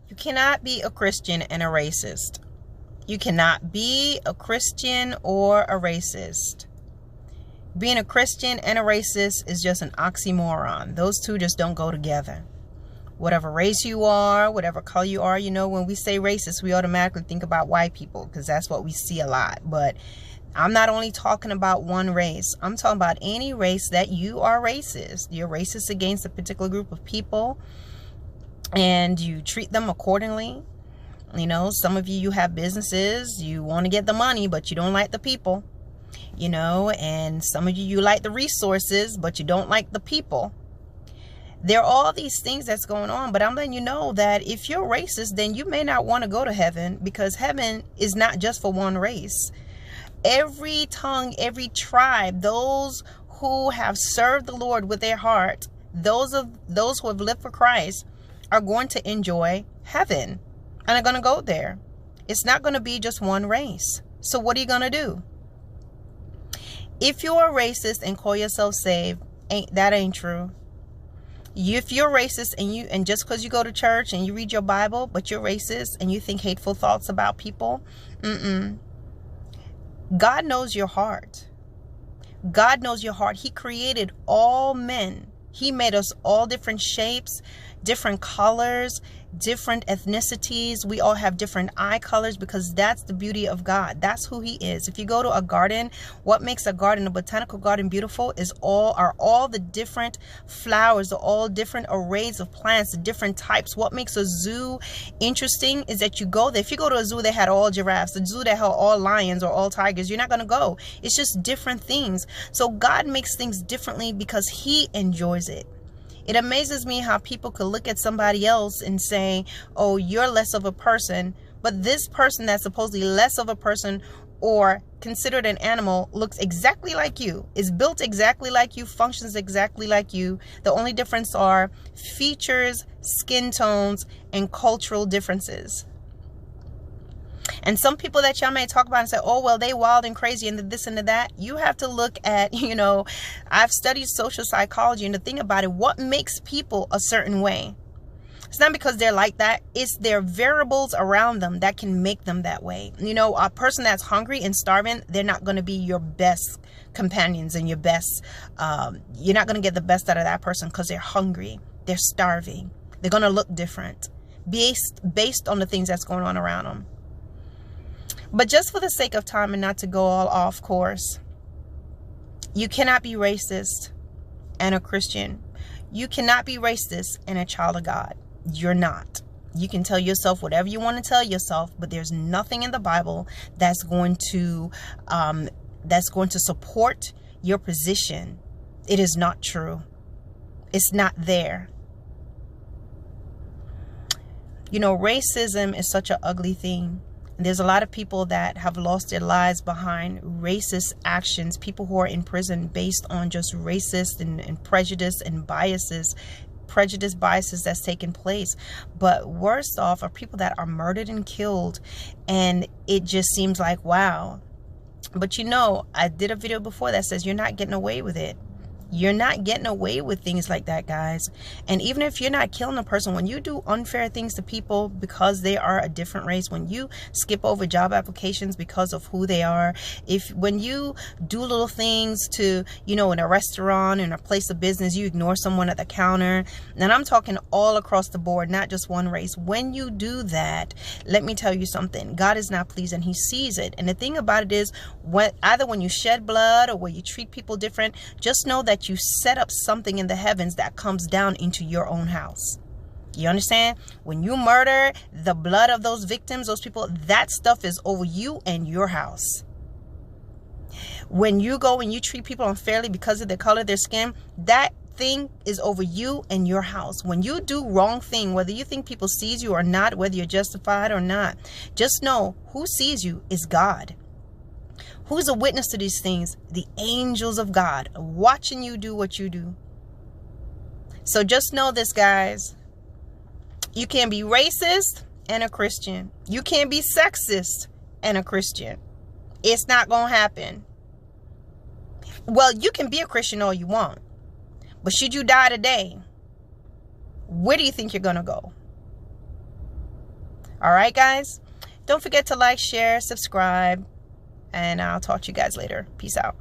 You cannot be a Christian and a racist. You cannot be a Christian or a racist. Being a Christian and a racist is just an oxymoron. Those two just don't go together. Whatever race you are, whatever color you are, you know, when we say racist, we automatically think about white people because that's what we see a lot. But I'm not only talking about one race. I'm talking about any race that you are racist. You're racist against a particular group of people and you treat them accordingly. You know, some of you have businesses, you want to get the money, but you don't like the people, you know, and some of you like the resources, but you don't like the people. There are all these things that's going on, but I'm letting you know that if you're racist, then you may not want to go to heaven, because heaven is not just for one race. Every tongue, every tribe, those who have served the Lord with their heart, those who have lived for Christ are going to enjoy heaven and are going to go there. It's not going to be just one race. So what are you going to do? If you're a racist and call yourself saved, that ain't true. If you're racist and just because you go to church and you read your Bible, but you're racist and you think hateful thoughts about people, God knows your heart. God knows your heart. He created all men. He made us all different shapes, different colors, different ethnicities. We all have different eye colors because that's the beauty of God. That's who he is. If you go to a garden, what makes a garden, a botanical garden, beautiful are all the different flowers, all different arrays of plants, the different types. What makes a zoo interesting is that you go there. If you go to a zoo that had all giraffes, a zoo that had all lions or all tigers, you're not going to go. It's just different things. So God makes things differently because he enjoys it. It amazes me how people could look at somebody else and say, oh, you're less of a person. But this person that's supposedly less of a person or considered an animal looks exactly like you, is built exactly like you, functions exactly like you. The only difference are features, skin tones, and cultural differences. And some people that y'all may talk about and say, oh, well, they wild and crazy and this and that. You have to look at, I've studied social psychology, and the thing about it, what makes people a certain way? It's not because they're like that. It's their variables around them that can make them that way. A person that's hungry and starving, they're not going to be your best companions and your best. You're not going to get the best out of that person because they're hungry. They're starving. They're going to look different based on the things that's going on around them. But just for the sake of time and not to go all off course, you cannot be racist and a Christian. You cannot be racist and a child of God. You're not. You can tell yourself whatever you want to tell yourself, but there's nothing in the Bible that's going to support your position. It is not true. It's not there. Racism is such an ugly thing. There's a lot of people that have lost their lives behind racist actions, people who are in prison based on just racist and prejudice and biases that's taken place. But worst off are people that are murdered and killed, and it just seems like, wow. But I did a video before that says you're not getting away with it. You're not getting away with things like that, guys. And even if you're not killing a person, when you do unfair things to people because they are a different race, when you skip over job applications because of who they are, when you do little things to, in a restaurant, in a place of business, you ignore someone at the counter. And I'm talking all across the board, not just one race. When you do that, let me tell you something. God is not pleased and he sees it. And the thing about it is, either when you shed blood or when you treat people different, just know that you set up something in the heavens that comes down into your own house. You understand? When you murder the blood of those victims, those people, that stuff is over you and your house. When you go and you treat people unfairly because of the color of their skin, that thing is over you and your house. When you do wrong thing, whether you think people sees you or not, whether you're justified or not, just know who sees you is God. Who's a witness to these things? The angels of God watching you do what you do. So just know this, guys. You can't be racist and a Christian. You can't be sexist and a Christian. It's not going to happen. Well, you can be a Christian all you want. But should you die today, where do you think you're going to go? All right, guys? Don't forget to like, share, subscribe, and I'll talk to you guys later. Peace out.